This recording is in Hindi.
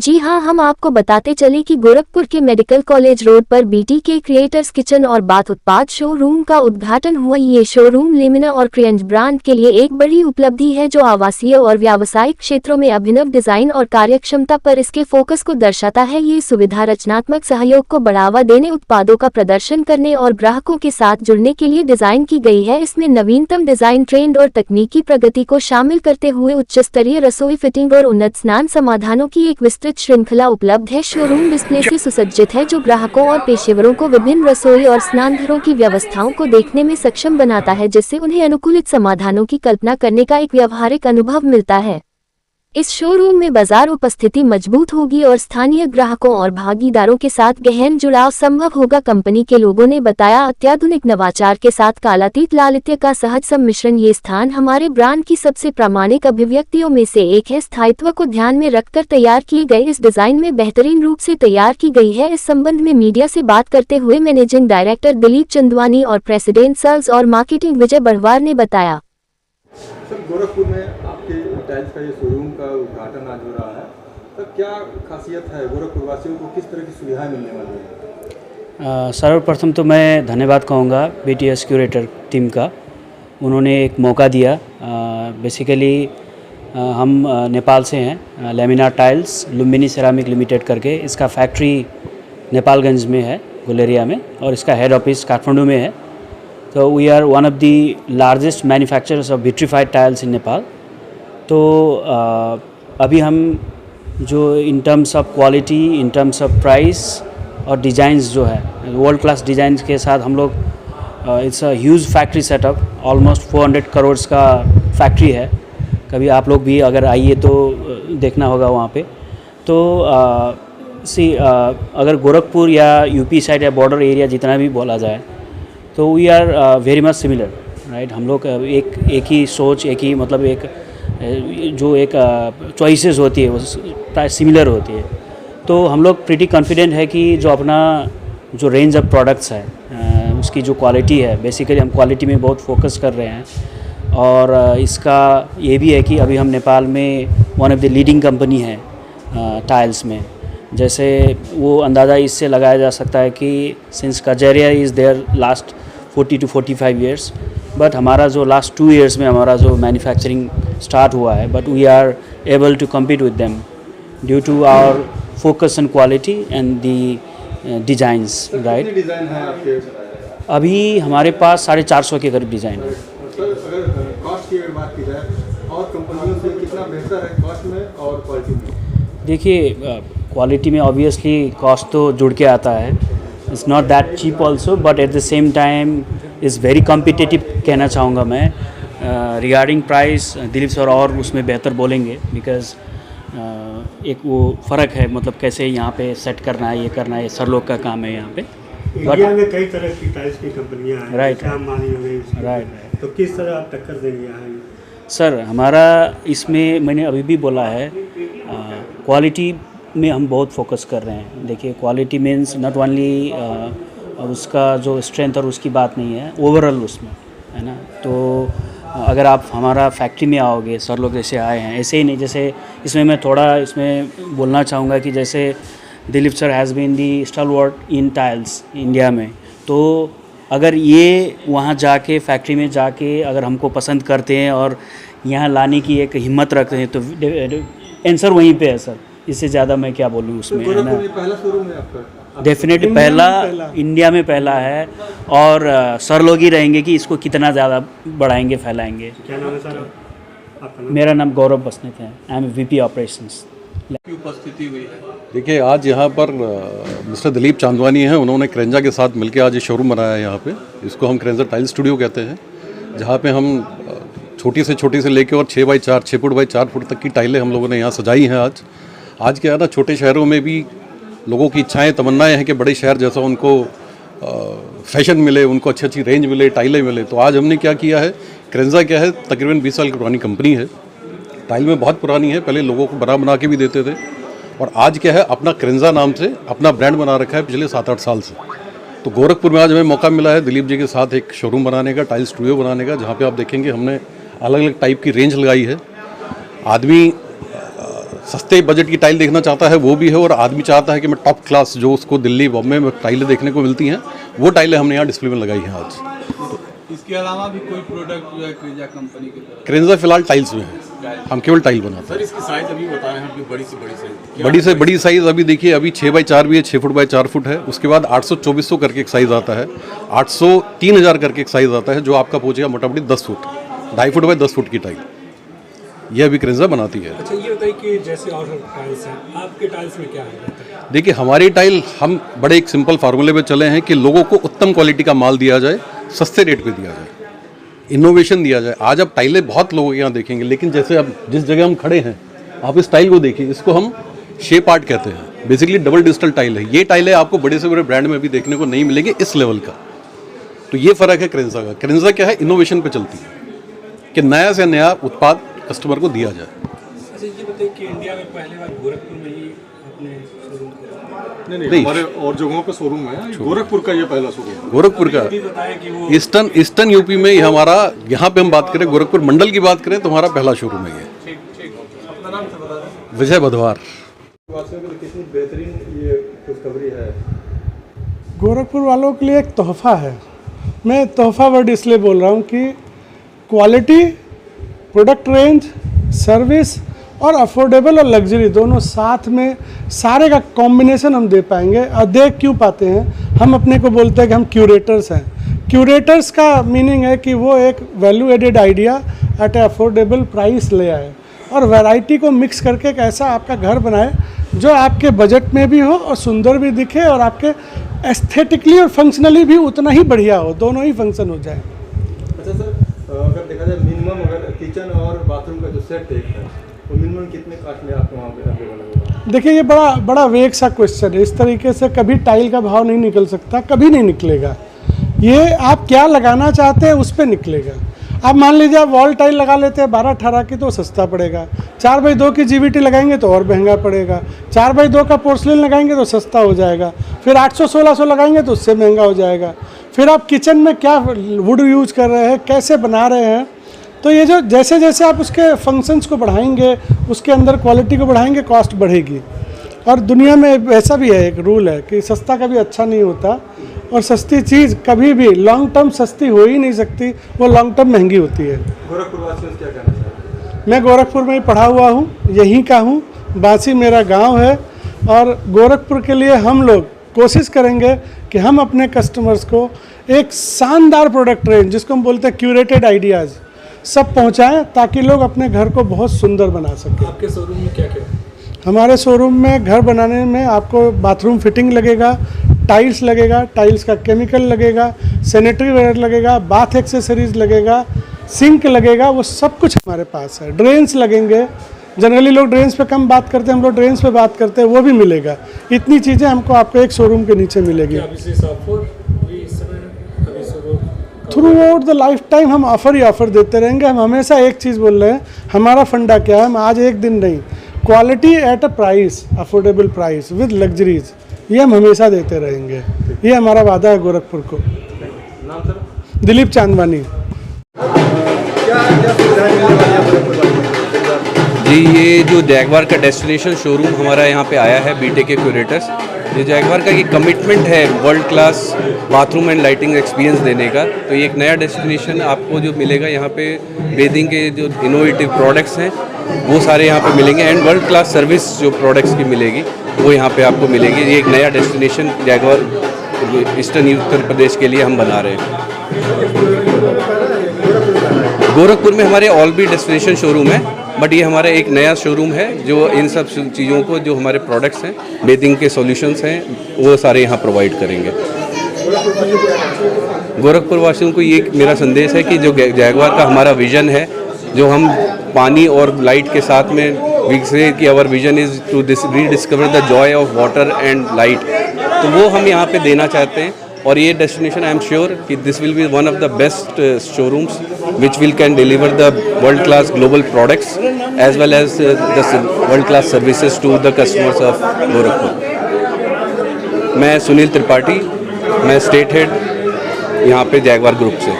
जी हाँ, हम आपको बताते चले कि गोरखपुर के मेडिकल कॉलेज रोड पर बीटीके क्रिएटर्स किचन और बाथ उत्पाद शोरूम का उद्घाटन हुआ। ये शोरूम लेमिना और क्रिएंज ब्रांड के लिए एक बड़ी उपलब्धि है, जो आवासीय और व्यावसायिक क्षेत्रों में अभिनव डिजाइन और कार्यक्षमता पर इसके फोकस को दर्शाता है। ये सुविधा रचनात्मक सहयोग को बढ़ावा देने, उत्पादों का प्रदर्शन करने और ग्राहकों के साथ जुड़ने के लिए डिजाइन की गई है। इसमें नवीनतम डिजाइन, ट्रेंड और तकनीकी प्रगति को शामिल करते हुए उच्च स्तरीय रसोई फिटिंग और उन्नत स्नान समाधानों की एक विस्तृत श्रृंखला उपलब्ध है। शोरूम डिस्प्ले से सुसज्जित है, जो ग्राहकों और पेशेवरों को विभिन्न रसोई और स्नानघरों की व्यवस्थाओं को देखने में सक्षम बनाता है, जिससे उन्हें अनुकूलित समाधानों की कल्पना करने का एक व्यावहारिक अनुभव मिलता है। इस शोरूम में बाजार उपस्थिति मजबूत होगी और स्थानीय ग्राहकों और भागीदारों के साथ गहन जुड़ाव संभव होगा। कंपनी के लोगों ने बताया, अत्याधुनिक नवाचार के साथ कालातीत लालित्य का सहज सम्मिश्रण, ये स्थान हमारे ब्रांड की सबसे प्रामाणिक अभिव्यक्तियों में से एक है। स्थायित्व को ध्यान में रखकर तैयार किए गए इस डिजाइन में बेहतरीन रूप से तैयार की गई है। इस संबंध में मीडिया से बात करते हुए मैनेजिंग डायरेक्टर दिलीप चंदवानी और प्रेसिडेंट सेल्स और मार्केटिंग विजय बड़वार ने बताया। सर, गोरखपुर में आपके टाइल्स का ये शोरूम का उद्घाटन आज हो रहा है, तो क्या खासियत है, गोरखपुर वासियों को किस तरह की सुविधाएं मिलने वाली है? सर्वप्रथम तो मैं धन्यवाद कहूँगा बीटीएस क्यूरेटर टीम का। उन्होंने एक मौका दिया। बेसिकली हम नेपाल से हैं, lamina tiles Lumbini ceramic limited करके, इसका फैक्ट्री नेपालगंज में है, गुलेरिया में, और इसका हेड ऑफिस काठमांडू में है। तो we are one of the largest manufacturers of vitrified tiles in Nepal. तो अभी हम जो in terms of quality, in terms of price और डिज़ाइंस जो है, वर्ल्ड क्लास डिज़ाइंस के साथ हम लोग, it's a huge factory setup, almost 400 crore का फैक्ट्री है। कभी आप लोग भी अगर आइए तो देखना होगा वहाँ पे। तो अगर गोरखपुर या यूपी साइड या बॉर्डर एरिया जितना भी बोला जाए, तो we are very much similar, right. हम लोग एक ही सोच, एक ही मतलब एक जो एक चॉइसेस होती है वो सिमिलर होती है। तो हम लोग प्रीटी कॉन्फिडेंट है कि जो अपना जो रेंज ऑफ प्रोडक्ट्स है, उसकी जो क्वालिटी है, बेसिकली हम क्वालिटी में बहुत फोकस कर रहे हैं। और इसका ये भी है कि अभी हम नेपाल में one of the leading company है टाइल्स में। जैसे वो अंदाज़ा इससे लगाया जा सकता है कि since Kajaria is there last 40 to 45 years, but हमारा जो लास्ट 2 ईयर्स में हमारा जो मैन्युफैक्चरिंग स्टार्ट हुआ है, but we are able to compete with them due to our focus on quality and the designs, right. Design है आपके? अभी हमारे पास 450 के करीब डिज़ाइन है। सर, अगर कॉस्ट की बात की जाए और कंपनियों से कितना बेहतर है कॉस्ट में और क्वालिटी में? देखिए, क्वालिटी में ऑब्वियसली कॉस्ट तो जुड़ के आता है। It's not that cheap also, but at the same time is very competitive कहना चाहूँगा मैं। रिगार्डिंग प्राइस दिलीप सर और उसमें बेहतर बोलेंगे, बिकॉज एक वो फ़र्क है, मतलब कैसे यहाँ पे सेट करना है, ये करना है, सर लोग का काम है यहाँ पे। इंडिया में कई तरह की टाइल्स की कंपनियाँ हैं, राइट, राइट। तो किस तरह आप टक्कर देंगे यहाँ? सर, हमारा इसमें मैंने अभी भी बोला है, क्वालिटी में हम बहुत फोकस कर रहे हैं। देखिए, क्वालिटी मीन्स नॉट ओनली उसका जो स्ट्रेंथ और उसकी बात नहीं है, ओवरऑल उसमें है ना। तो अगर आप हमारा फैक्ट्री में आओगे, सर लोग जैसे आए हैं, ऐसे ही नहीं। जैसे इसमें मैं थोड़ा इसमें बोलना चाहूँगा कि जैसे Dilip sir has been the stalwart in tiles India में। तो अगर ये वहाँ जाके फैक्ट्री में जाके अगर हमको पसंद करते हैं और यहाँ लाने की एक हिम्मत रखते हैं, तो आंसर वहीं पे है सर। इससे ज़्यादा मैं क्या बोलूँ उसमें, है ना। पहला शोरूम है आपका? डेफिनेटली पहला इंडिया में पहला है, और सर लोग ही रहेंगे कि इसको कितना ज़्यादा बढ़ाएंगे, फैलाएंगे। क्या नाम है सर आपका? मेरा नाम गौरव बसनेत है, आई एम वीपी ऑपरेशंस। की उपस्थिति हुई है? देखिए, आज यहाँ पर मिस्टर दिलीप चांदवानी हैं, उन्होंने क्रेंजा के साथ मिलकर आज ये शोरूम बनाया है यहाँ पे। इसको हम क्रेंजा टाइल स्टूडियो कहते हैं, जहाँ पे हम छोटी से लेके और 6 बाई 4, 6 फुट बाई 4 फुट तक की टाइलें हम लोगों ने यहाँ सजाई हैं। आज क्या है ना, छोटे शहरों में भी लोगों की इच्छाएं, तमन्नाएं हैं कि बड़े शहर जैसा उनको फैशन मिले, उनको अच्छी रेंज मिले, टाइलें मिले। तो आज हमने क्या किया है, क्रेंजा क्या है, तकरीबन 20 साल की पुरानी कंपनी है, टाइल में बहुत पुरानी है, पहले लोगों को बना के भी देते थे। और आज क्या है, अपना क्रेंजा नाम से अपना ब्रांड बना रखा है पिछले 7-8 साल से। तो गोरखपुर में आज हमें मौका मिला है दिलीप जी के साथ एक शोरूम बनाने का, टाइल स्टूडियो बनाने का, जहाँ पे आप देखेंगे हमने अलग अलग टाइप की रेंज लगाई है। आदमी सस्ते बजट की टाइल देखना चाहता है वो भी है, और आदमी चाहता है कि मैं टॉप क्लास जो उसको दिल्ली बॉम्बे में टाइलें देखने को मिलती हैं वो टाइलें हमने यहाँ डिस्प्ले में लगाई हैं आज। इसके अलावा भी कोई प्रोडक्ट जो है क्रेंजा कंपनी की तरफ? क्रेंजा फिलहाल टाइल्स में है, हम केवल टाइल बनाते हैं। इसकी साइज अभी बताए हैं कि बड़ी से बड़ी साइज, बड़ी से बड़ी साइज़ अभी देखिए, अभी 6x4 भी है, 6 फुट बाई 4 फुट है। उसके बाद 800-2400 करके एक साइज़ आता है, 800-3000 करके एक साइज़ आता है जो आपका पहुँचेगा मोटामोटी 10 फुट, 2.5 फुट बाई 10 फुट की टाइल, यह अभी क्रेंजा बनाती है। अच्छा, ये बताइए कि जैसे और टाइल्स हैं, आपके टाइल्स में क्या है? देखिए हमारी टाइल, हम बड़े एक सिंपल फार्मूले पे चले हैं कि लोगों को उत्तम क्वालिटी का माल दिया जाए, सस्ते रेट पे दिया जाए, इनोवेशन दिया जाए। आज आप टाइलें बहुत लोगों के यहाँ देखेंगे, लेकिन जैसे अब जिस जगह हम खड़े हैं आप इस टाइल को देखिए, इसको हम शेप आर्ट कहते हैं, बेसिकली डबल डिजिटल टाइल है। ये टाइलें आपको बड़े से बड़े ब्रांड में भी देखने को नहीं मिलेंगे इस लेवल का। तो ये फ़र्क है क्रेंजा का। क्रेंजा क्या है, इनोवेशन पे चलती है कि नया से नया उत्पाद कस्टमर को दिया जाए। अच्छा, ये बताइए कि इंडिया में पहली बार गोरखपुर में ही अपने शोरूम खोला? नहीं, हमारे और जगहों पे शोरूम है, गोरखपुर का ये पहला शोरूम है। गोरखपुर का ये बताया कि वो ईस्टर्न यूपी में ही हमारा, यहाँ पे हम बात करें गोरखपुर मंडल की बात करें तो हमारा पहला शोरूम है ये। अपना नाम से बता दें। विजय बधवार। वासियों के लिए कितनी बेहतरीन ये खुशखबरी है। गोरखपुर वालों के लिए एक तोहफा है। मैं तोहफा वर्ड इसलिए बोल रहा हूँ कि क्वालिटी, प्रोडक्ट रेंज, सर्विस और अफोर्डेबल और लग्जरी दोनों साथ में सारे का कॉम्बिनेशन हम दे पाएंगे। और देख क्यों पाते हैं, हम अपने को बोलते हैं कि हम क्यूरेटर्स हैं। क्यूरेटर्स का मीनिंग है कि वो एक value added idea at a affordable price ले आए और वैरायटी को मिक्स करके एक ऐसा आपका घर बनाए जो आपके बजट में भी हो और सुंदर भी दिखे और आपके एस्थेटिकली और फंक्शनली भी उतना ही बढ़िया हो, दोनों ही फंक्शन हो जाए। अच्छा सर, अगर देखा जाए मिनिमम अगर किचन और बाथरूम का जो सेट है वो मिनिमम कितने कास्ट में आपको वहाँ पे अवेलेबल होगा? देखिए ये बड़ा वेग सा क्वेश्चन है। इस तरीके से कभी टाइल का भाव नहीं निकल सकता, कभी नहीं निकलेगा। ये आप क्या लगाना चाहते हैं उस पर निकलेगा। आप मान लीजिए आप वॉल टाइल लगा लेते हैं 12-18 की तो सस्ता पड़ेगा, 4x2 की GVT लगाएंगे तो और महंगा पड़ेगा, 4x2 का पोर्सलिन लगाएंगे तो सस्ता हो जाएगा, फिर 800-1600 लगाएंगे तो उससे महंगा हो जाएगा। फिर आप किचन में क्या वुड यूज कर रहे हैं, कैसे बना रहे हैं, तो ये जो जैसे जैसे आप उसके फंक्शंस को बढ़ाएंगे, उसके अंदर क्वालिटी को बढ़ाएंगे, कॉस्ट बढ़ेगी। और दुनिया में वैसा भी है, एक रूल है कि सस्ता कभी अच्छा नहीं होता और सस्ती चीज़ कभी भी लॉन्ग टर्म सस्ती हो ही नहीं सकती, वो लॉन्ग टर्म महंगी होती है। गोरखपुर वासियों से क्या कहना चाहते हैं? मैं गोरखपुर में ही पढ़ा हुआ हूँ, यहीं का हूँ, बासी मेरा गांव है और गोरखपुर के लिए हम लोग कोशिश करेंगे कि हम अपने कस्टमर्स को एक शानदार प्रोडक्ट रेंज, जिसको हम बोलते हैं क्यूरेटेड आइडियाज़, सब पहुँचाएँ ताकि लोग अपने घर को बहुत सुंदर बना सकें। आपके शोरूम में क्या क्या? हमारे शोरूम में घर बनाने में आपको बाथरूम फिटिंग लगेगा, टाइल्स लगेगा, टाइल्स का केमिकल लगेगा, सैनिटरी वेयर लगेगा, बाथ एक्सेसरीज लगेगा, सिंक लगेगा, वो सब कुछ हमारे पास है। ड्रेन्स लगेंगे, जनरली लोग ड्रेन्स पे कम बात करते हैं, हम लोग ड्रेन्स पे बात करते हैं, वो भी मिलेगा। इतनी चीज़ें हमको आपको एक शोरूम के नीचे मिलेगी। Through out the life time हम ऑफ़र ही ऑफ़र देते रहेंगे। हम हमेशा एक चीज़ बोल रहे हैं, हमारा फंडा क्या है, हम आज एक दिन नहीं, quality at a price, affordable price with luxuries, ये हम हमेशा देते रहेंगे। ये हमारा वादा है गोरखपुर को। नाम सर? दिलीप चांदवानी। क्या सुविधाएं मिलने वाली है गोरखपुर वासियों को? जी, ये जो जैगवार का डेस्टिनेशन शोरूम हमारा यहाँ पे आया है बीटे के क्यूरेटर्स, ये जैगवार का ये कमिटमेंट है world class bathroom and lighting experience देने का। तो ये एक नया डेस्टिनेशन आपको जो मिलेगा यहाँ पे, बेदिंग के जो इनोवेटिव प्रोडक्ट्स हैं वो सारे यहाँ पे मिलेंगे एंड वर्ल्ड क्लास सर्विस जो प्रोडक्ट्स की मिलेगी वो यहाँ पे आपको मिलेगी। ये एक नया destination Jaguar eastern Uttar Pradesh के लिए हम बना रहे हैं। गोरखपुर में हमारे ऑल बी डेस्टिनेशन शोरूम है, बट ये हमारा एक नया शोरूम है जो इन सब चीज़ों को, जो हमारे प्रोडक्ट्स हैं, बेदिंग के सॉल्यूशंस हैं, वो सारे यहाँ प्रोवाइड करेंगे। गोरखपुर वासियों को ये मेरा संदेश है कि जो जैगवार का हमारा विज़न है, जो हम पानी और लाइट के साथ में विकसित कि our vision is to rediscover the joy of water and light, तो वो हम यहाँ पे देना चाहते हैं। और ये डेस्टिनेशन आई एम श्योर कि this will be one of the best showrooms which will can deliver the world class global products as well as the world class services to the customers of Gorakhpur. मैं सुनील त्रिपाठी, मैं स्टेट हेड यहाँ पे जैगवार ग्रुप से।